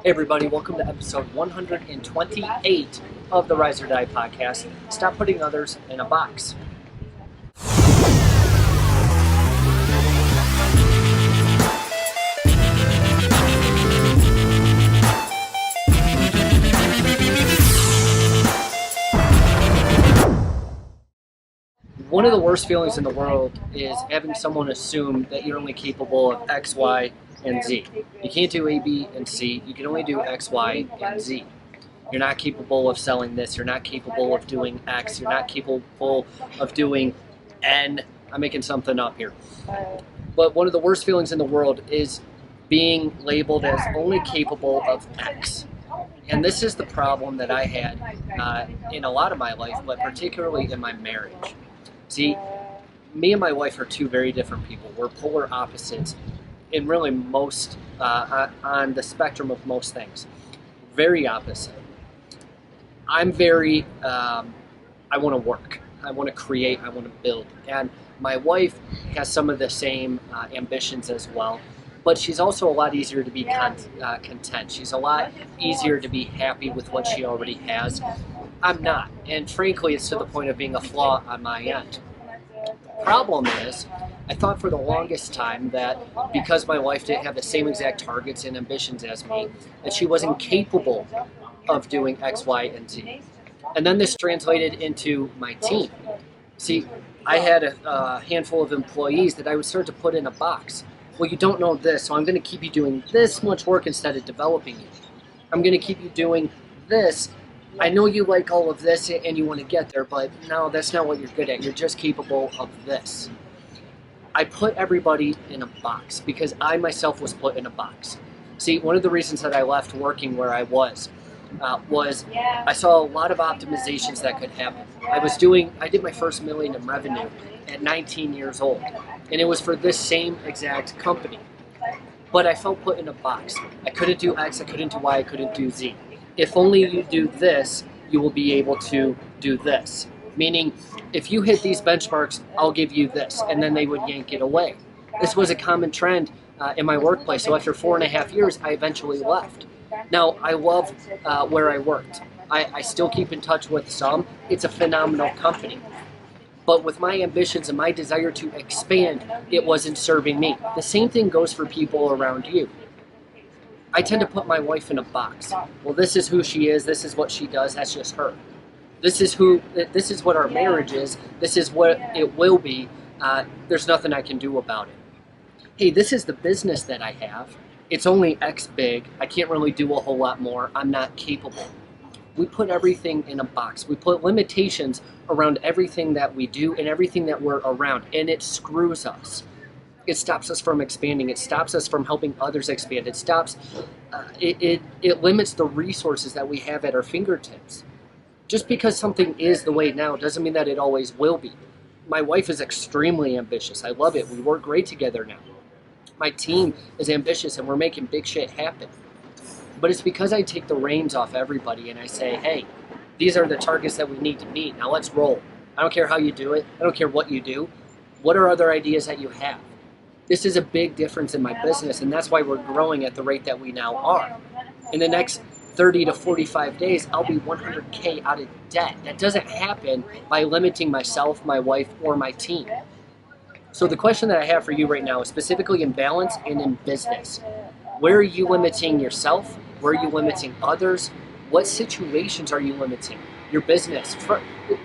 Hey everybody, welcome to episode 128 of the Rise or Die podcast. Stop putting others in a box. One of the worst feelings in the world is having someone assume that you're only capable of X, Y, and Z. You can't do A, B, and C. You can only do X, Y, and Z. You're not capable of selling this. You're not capable of doing X. You're not capable of doing N. I'm making something up here. But one of the worst feelings in the world is being labeled as only capable of X. And this is the problem that I had in a lot of my life, but particularly in my marriage. See, me and my wife are two very different people. We're polar opposites in really most, on the spectrum of most things. Very opposite. I'm very, I want to work. I want to create. I want to build. And my wife has some of the same ambitions as well. But she's also a lot easier to be content. She's a lot easier to be happy with what she already has. I'm not. And frankly, it's to the point of being a flaw on my end. The problem is, I thought for the longest time that because my wife didn't have the same exact targets and ambitions as me, that she wasn't capable of doing X, Y, and Z. And then this translated into my team. See, I had a handful of employees that I would start to put in a box. Well, you don't know this, so I'm going to keep you doing this much work instead of developing you. I'm going to keep you doing this. I know you like all of this and you want to get there, but no, that's not what you're good at. You're just capable of this. I put everybody in a box because I myself was put in a box. See, one of the reasons that I left working where I was I saw a lot of optimizations that could happen. I did my first $1 million in revenue at 19 years old, and it was for this same exact company. But I felt put in a box. I couldn't do X, I couldn't do Y, I couldn't do Z. If only you do this, you will be able to do this. Meaning, if you hit these benchmarks, I'll give you this, and then they would yank it away. This was a common trend in my workplace, so after 4.5 years, I eventually left. Now, I love where I worked. I still keep in touch with some. It's a phenomenal company. But with my ambitions and my desire to expand, it wasn't serving me. The same thing goes for people around you. I tend to put my wife in a box. Well, this is who she is. This is what she does. That's just her. This is what our marriage is. This is what it will be. There's nothing I can do about it. Hey, this is the business that I have. It's only X big. I can't really do a whole lot more. I'm not capable. We put everything in a box. We put limitations around everything that we do and everything that we're around, and it screws us. It stops us from expanding. It stops us from helping others expand. It stops, it limits the resources that we have at our fingertips. Just because something is the way now doesn't mean that it always will be. My wife is extremely ambitious. I love it. We work great together now. My team is ambitious and we're making big shit happen. But it's because I take the reins off everybody and I say, hey, these are the targets that we need to meet. Now let's roll. I don't care how you do it. I don't care what you do. What are other ideas that you have? This is a big difference in my business, and that's why we're growing at the rate that we now are. In the next 30 to 45 days, I'll be 100K out of debt. That doesn't happen by limiting myself, my wife, or my team. So the question that I have for you right now is specifically in balance and in business. Where are you limiting yourself? Where are you limiting others? What situations are you limiting? Your business.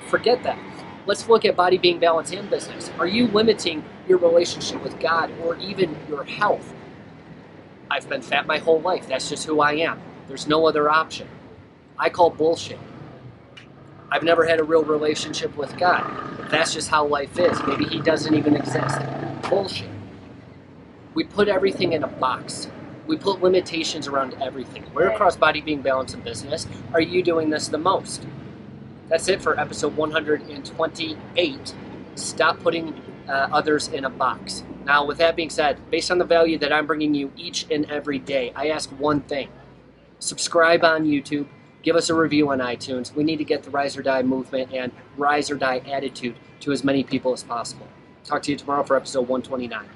Forget that. Let's look at body, being, balance, and business. Are you limiting your relationship with God or even your health? I've been fat my whole life. That's just who I am. There's no other option. I call bullshit. I've never had a real relationship with God. That's just how life is. Maybe he doesn't even exist. Bullshit. We put everything in a box. We put limitations around everything. Where across body, being, balance, and business are you doing this the most? That's it for episode 128. Stop putting others in a box. Now, with that being said, based on the value that I'm bringing you each and every day, I ask one thing. Subscribe on YouTube. Give us a review on iTunes. We need to get the Rise or Die movement and Rise or Die attitude to as many people as possible. Talk to you tomorrow for episode 129.